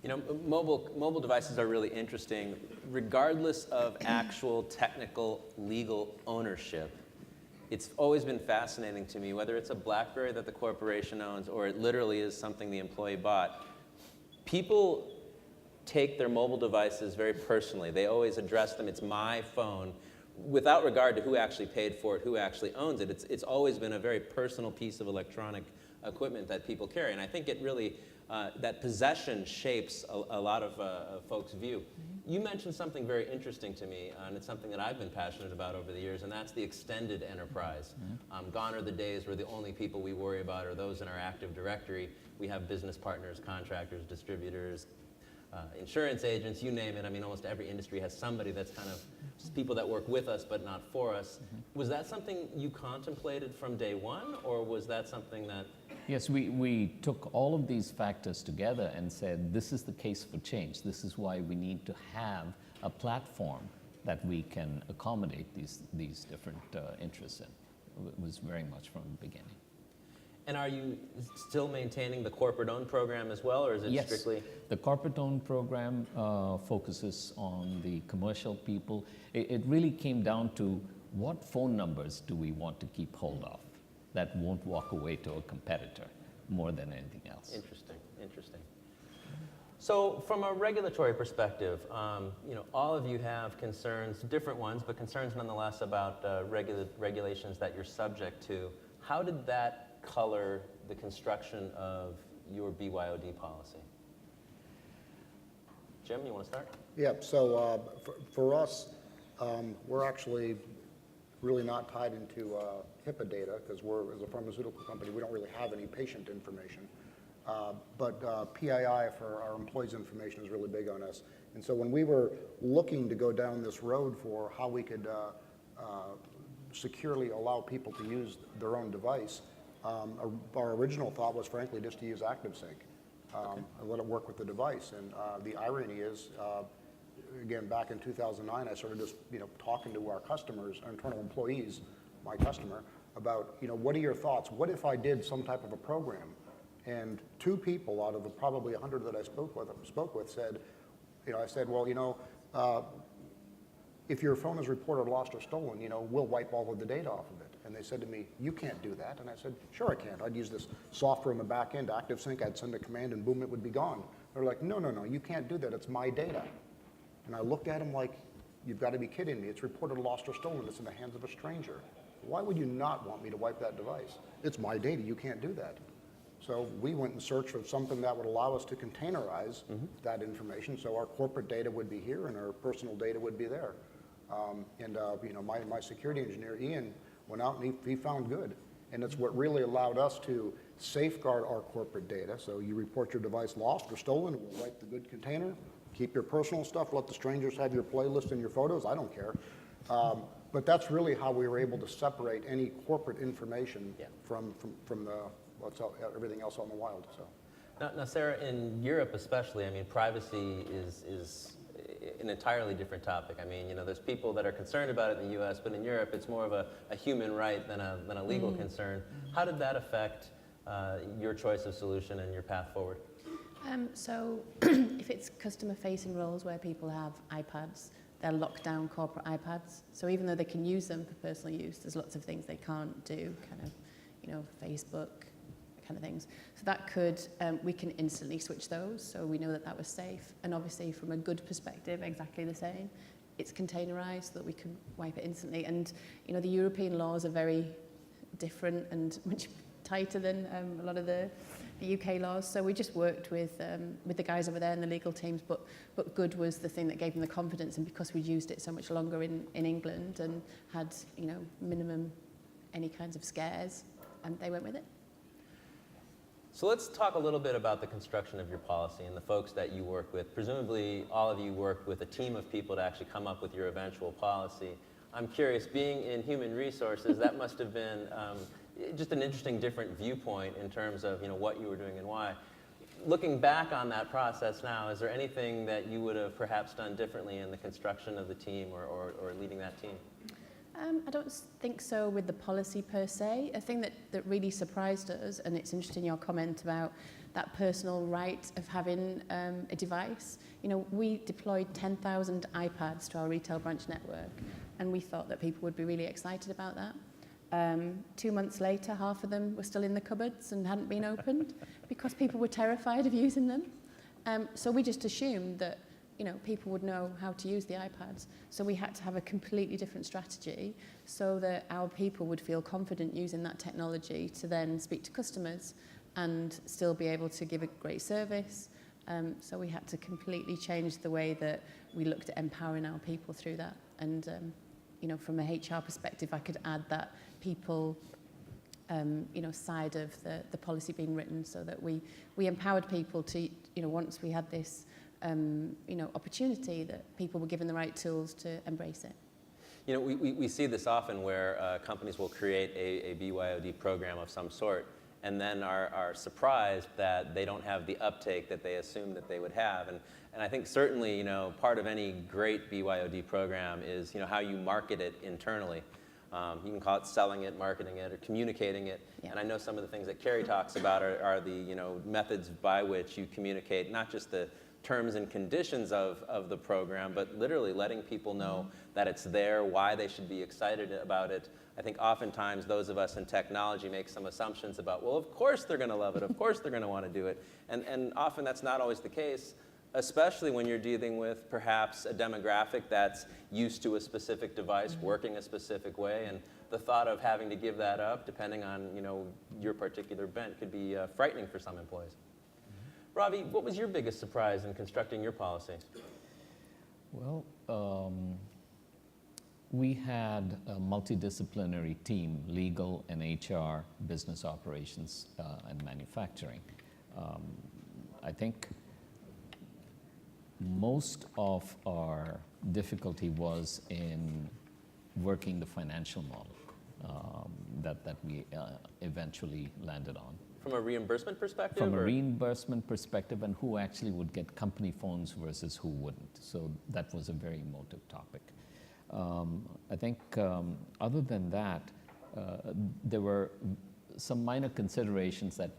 You know, mobile devices are really interesting, regardless of actual technical legal ownership. It's always been fascinating to me, whether it's a BlackBerry that the corporation owns or it literally is something the employee bought. People take their mobile devices very personally. They always address them, it's my phone, without regard to who actually paid for it, who actually owns it. It's always been a very personal piece of electronic equipment that people carry. And I think it really, that possession shapes a lot of folks' view. You mentioned something very interesting to me, and it's something that I've been passionate about over the years, and that's the extended enterprise. Gone are the days where the only people we worry about are those in our Active Directory. We have business partners, contractors, distributors, insurance agents, you name it. I mean, almost every industry has somebody that's kind of just people that work with us but not for us. Was that something you contemplated from day one, or was that something that... Yes, we took all of these factors together and said, this is the case for change. This is why we need to have a platform that we can accommodate these different interests in. It was very much from the beginning. And are you still maintaining the corporate-owned program as well, or is it strictly? Yes, the corporate-owned program focuses on the commercial people. It really came down to what phone numbers do we want to keep hold of that won't walk away to a competitor more than anything else. Interesting, interesting. So from a regulatory perspective, you know, all of you have concerns, different ones, but concerns nonetheless about regulations that you're subject to. How did that color the construction of your BYOD policy? Jim, you want to start? Yeah, so for us, we're actually really not tied into HIPAA data because we're, as a pharmaceutical company, we don't really have any patient information. But PII for our employees' information is really big on us. And so when we were looking to go down this road for how we could securely allow people to use their own device, our original thought was, frankly, just to use ActiveSync and let it work with the device. And the irony is, again, back in 2009, I started just, talking to our customers, our internal employees, my customer, about, what are your thoughts? What if I did some type of a program? And 2 people out of the probably 100 that I spoke with said, I said, well, if your phone is reported lost or stolen, we'll wipe all of the data off of it. And they said to me, you can't do that. And I said, sure I can. I'd use this software in the back end, ActiveSync, I'd send a command and boom, it would be gone. They're like, no, you can't do that. It's my data. And I looked at them like, you've got to be kidding me. It's reported lost or stolen. It's in the hands of a stranger. Why would you not want me to wipe that device? It's my data. You can't do that. So we went in search of something that would allow us to containerize that information so our corporate data would be here and our personal data would be there. My security engineer, Ian, went out and he found good. And it's what really allowed us to safeguard our corporate data. So you report your device lost or stolen, we'll wipe the good container, keep your personal stuff, let the strangers have your playlist and your photos, I don't care. But that's really how we were able to separate any corporate information from everything else out in the wild. So. Now, Sarah, in Europe especially, I mean, privacy is an entirely different topic. I mean, there's people that are concerned about it in the U.S., but in Europe, it's more of a human right than a legal concern. How did that affect your choice of solution and your path forward? So if it's customer-facing roles where people have iPads, they're locked down corporate iPads. So even though they can use them for personal use, there's lots of things they can't do, kind of, Facebook, kind of things. So that could, we can instantly switch those, so we know that that was safe. And obviously from a good perspective, exactly the same. It's containerized so that we can wipe it instantly. And the European laws are very different and much tighter than a lot of the UK laws. So we just worked with the guys over there in the legal teams, but good was the thing that gave them the confidence. And because we'd used it so much longer in England and had, minimum any kinds of scares, and they went with it. So let's talk a little bit about the construction of your policy and the folks that you work with. Presumably, all of you worked with a team of people to actually come up with your eventual policy. I'm curious, being in human resources, that must have been just an interesting, different viewpoint in terms of what you were doing and why. Looking back on that process now, is there anything that you would have perhaps done differently in the construction of the team or leading that team? I don't think so with the policy per se. A thing that really surprised us, and it's interesting your comment about that personal right of having a device. You know, we deployed 10,000 iPads to our retail branch network, and we thought that people would be really excited about that. 2 months later, half of them were still in the cupboards and hadn't been opened because people were terrified of using them. So we just assumed that, you know, people would know how to use the iPads. So we had to have a completely different strategy so that our people would feel confident using that technology to then speak to customers and still be able to give a great service. So we had to completely change the way that we looked at empowering our people through that. And, you know, from a HR perspective, I could add that people, you know, side of the policy being written so that we empowered people to, you know, once we had this, you know, opportunity, that people were given the right tools to embrace it. You know, we see this often where companies will create a BYOD program of some sort and then are surprised that they don't have the uptake that they assumed that they would have. And I think certainly, you know, part of any great BYOD program is, you know, how you market it internally. You can call it selling it, marketing it, or communicating it. Yeah. And I know some of the things that Carrie talks about are the, you know, methods by which you communicate not just the terms and conditions of the program, but literally letting people know that it's there, why they should be excited about it. I think oftentimes those of us in technology make some assumptions about, well, of course they're going to love it, of course they're going to want to do it. And often that's not always the case, especially when you're dealing with perhaps a demographic that's used to a specific device, working a specific way, and the thought of having to give that up, depending on, you know, your particular bent, could be frightening for some employees. Ravi, what was your biggest surprise in constructing your policy? Well, we had a multidisciplinary team, legal and HR, business operations, and manufacturing. I think most of our difficulty was in working the financial model that we eventually landed on. From a reimbursement perspective? From a reimbursement perspective, and who actually would get company phones versus who wouldn't. So that was a very emotive topic. I think other than that, there were some minor considerations that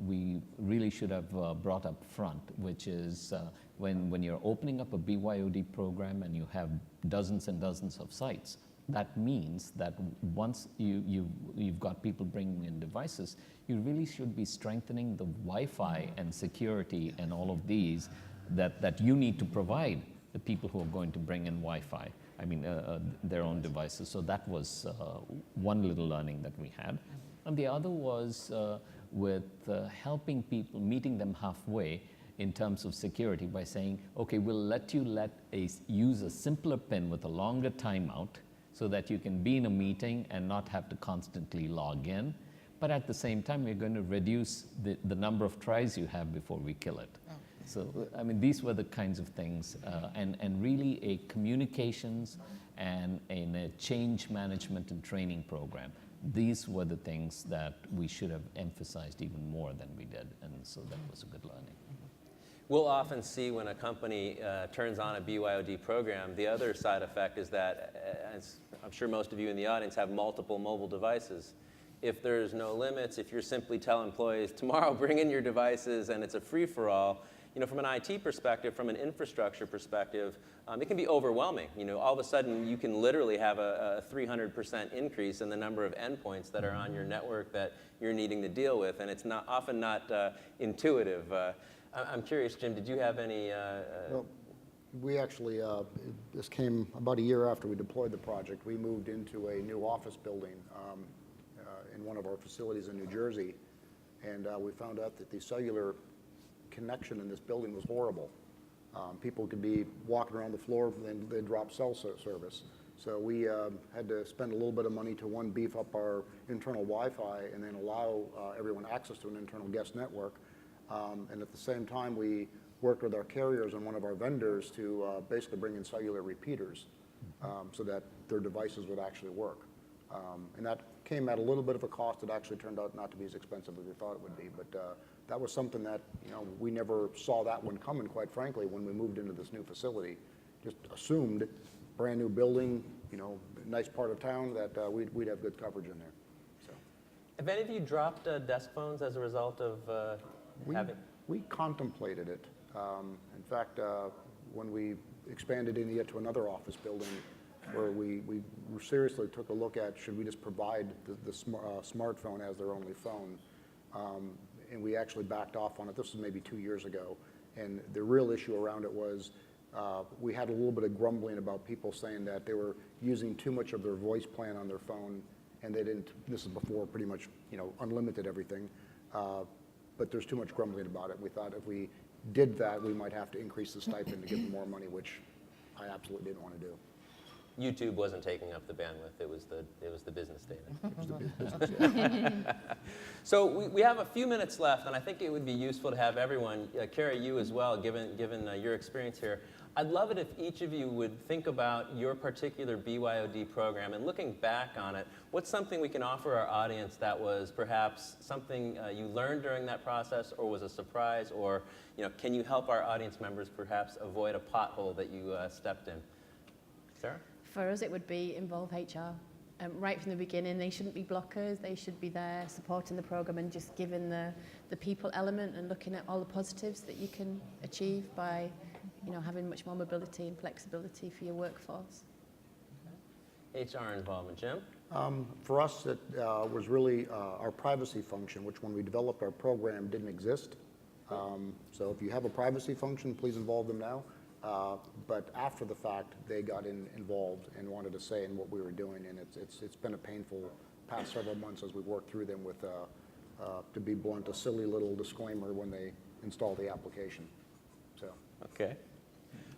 we really should have brought up front, which is when you're opening up a BYOD program and you have dozens and dozens of sites, that means that once you've got people bringing in devices, you really should be strengthening the Wi-Fi and security and all of these that you need to provide the people who are going to bring in Wi-Fi, I mean their own devices. So that was one little learning that we had. And the other was with helping people, meeting them halfway in terms of security by saying, okay, we'll let you use a simpler PIN with a longer timeout so that you can be in a meeting and not have to constantly log in. But at the same time, we're going to reduce the number of tries you have before we kill it. Oh. So, I mean, these were the kinds of things, and really a communications and a change management and training program. These were the things that we should have emphasized even more than we did, and so that was a good learning. We'll often see when a company turns on a BYOD program, the other side effect is that, as I'm sure most of you in the audience have multiple mobile devices. If there's no limits, if you're simply telling employees, tomorrow bring in your devices and it's a free-for-all, you know, from an IT perspective, from an infrastructure perspective, it can be overwhelming. You know, all of a sudden you can literally have a 300% increase in the number of endpoints that are on your network that you're needing to deal with, and it's often not intuitive. I'm curious, Jim, did you have any? Well, we actually, this came about a year after we deployed the project. We moved into a new office building in one of our facilities in New Jersey, and we found out that the cellular connection in this building was horrible. People could be walking around the floor and they'd drop cell service. So we had to spend a little bit of money to, one, beef up our internal Wi-Fi and then allow everyone access to an internal guest network. And at the same time, we worked with our carriers and one of our vendors to basically bring in cellular repeaters so that their devices would actually work. And that came at a little bit of a cost. It actually turned out not to be as expensive as we thought it would be. But that was something that, you know, we never saw that one coming, quite frankly, when we moved into this new facility. Just assumed brand-new building, you know, nice part of town, that we'd have good coverage in there. So Have any of you dropped desk phones as a result of having? we contemplated it. In fact, when we expanded India to another office building, where we seriously took a look at, should we just provide the smartphone as their only phone? And we actually backed off on it. This was maybe 2 years ago. And the real issue around it was we had a little bit of grumbling about people saying that they were using too much of their voice plan on their phone, and they didn't, this is before pretty much, you know, unlimited everything. But there's too much grumbling about it. We thought if we did that, we might have to increase the stipend to give them more money, which I absolutely didn't want to do. YouTube wasn't taking up the bandwidth, it was the business data. It was the business, yeah. So we have a few minutes left, and I think it would be useful to have everyone, Carrie, you as well, given your experience here. I'd love it if each of you would think about your particular BYOD program, and looking back on it, what's something we can offer our audience that was perhaps something you learned during that process, or was a surprise, or can you help our audience members perhaps avoid a pothole that you stepped in? Sarah? For us, it would be involve HR. Right from the beginning, they shouldn't be blockers. They should be there supporting the program and just giving the people element and looking at all the positives that you can achieve by having much more mobility and flexibility for your workforce. HR involvement. Jim? For us, it was really our privacy function, which when we developed our program didn't exist. So if you have a privacy function, please involve them now. But after the fact, they got involved and wanted to say in what we were doing, and it's been a painful past several months as we worked through them with, to be blunt, a silly little disclaimer when they install the application. So. Okay.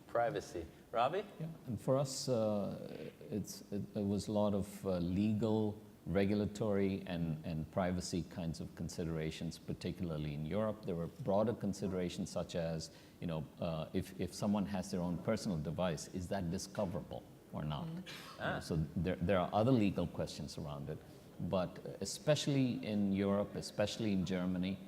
Privacy. Robbie? Yeah, and for us, it was a lot of legal, regulatory, and privacy kinds of considerations, particularly in Europe. There were broader considerations such as, if someone has their own personal device, is that discoverable or not? So there are other legal questions around it. But especially in Europe, especially in Germany,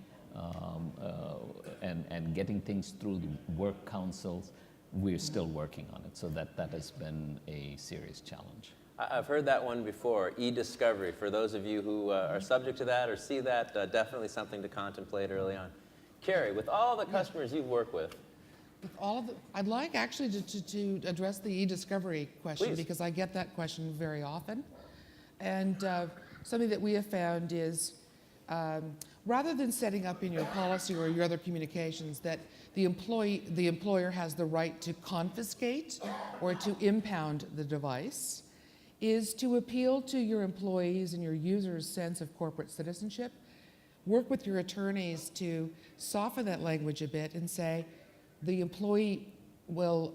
and getting things through the work councils, we're still working on it. So that has been a serious challenge. I've heard that one before, e-discovery. For those of you who are subject to that or see that, definitely something to contemplate early on. Carrie, with all the customers you've worked with all of the, I'd like actually to address the e-discovery question. Please. Because I get that question very often. And something that we have found is rather than setting up in your policy or your other communications that the employer has the right to confiscate or to impound the device, is to appeal to your employees and your users' sense of corporate citizenship. Work with your attorneys to soften that language a bit and say the employee will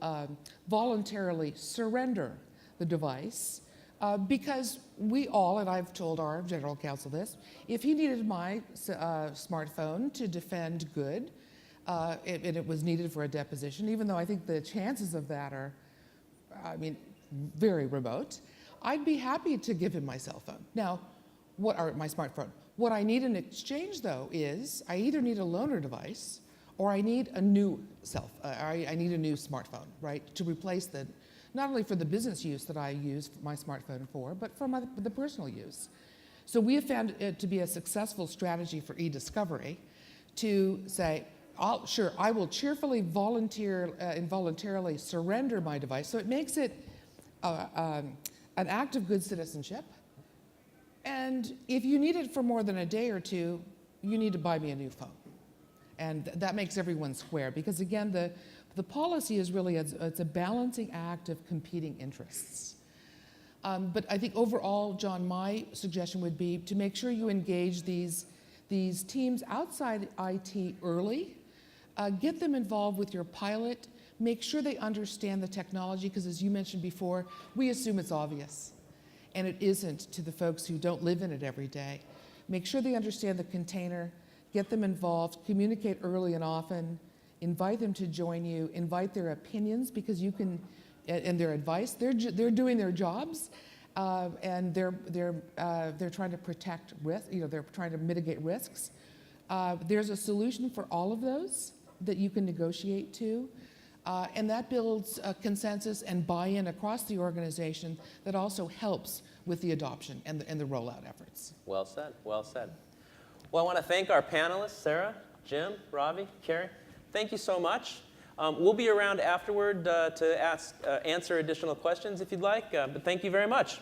voluntarily surrender the device because we all, and I've told our general counsel this, if he needed my smartphone to defend good, and it was needed for a deposition, even though I think the chances of that are, very remote, I'd be happy to give him my cell phone. Now, my smartphone. What I need in exchange, though, is I either need a loaner device or I need a new I need a new smartphone, right, to replace not only for the business use that I use my smartphone for, but for the personal use. So we have found it to be a successful strategy for e-discovery to say, sure, I will cheerfully involuntarily surrender my device. So it makes it an act of good citizenship. And if you need it for more than a day or two, you need to buy me a new phone. And that makes everyone square, because again, the policy is really, it's a balancing act of competing interests. But I think overall, John, my suggestion would be to make sure you engage these teams outside IT early, get them involved with your pilot, make sure they understand the technology, because as you mentioned before, we assume it's obvious. And it isn't to the folks who don't live in it every day. Make sure they understand the container, get them involved, communicate early and often, invite them to join you, invite their opinions, because you can, and their advice. They're doing their jobs, and they're trying to protect risk. They're trying to mitigate risks. There's a solution for all of those that you can negotiate to. And that builds a consensus and buy-in across the organization that also helps with the adoption and the rollout efforts. Well said, well said. Well, I want to thank our panelists, Sarah, Jim, Ravi, Carrie. Thank you so much. We'll be around afterward to answer additional questions if you'd like, but thank you very much.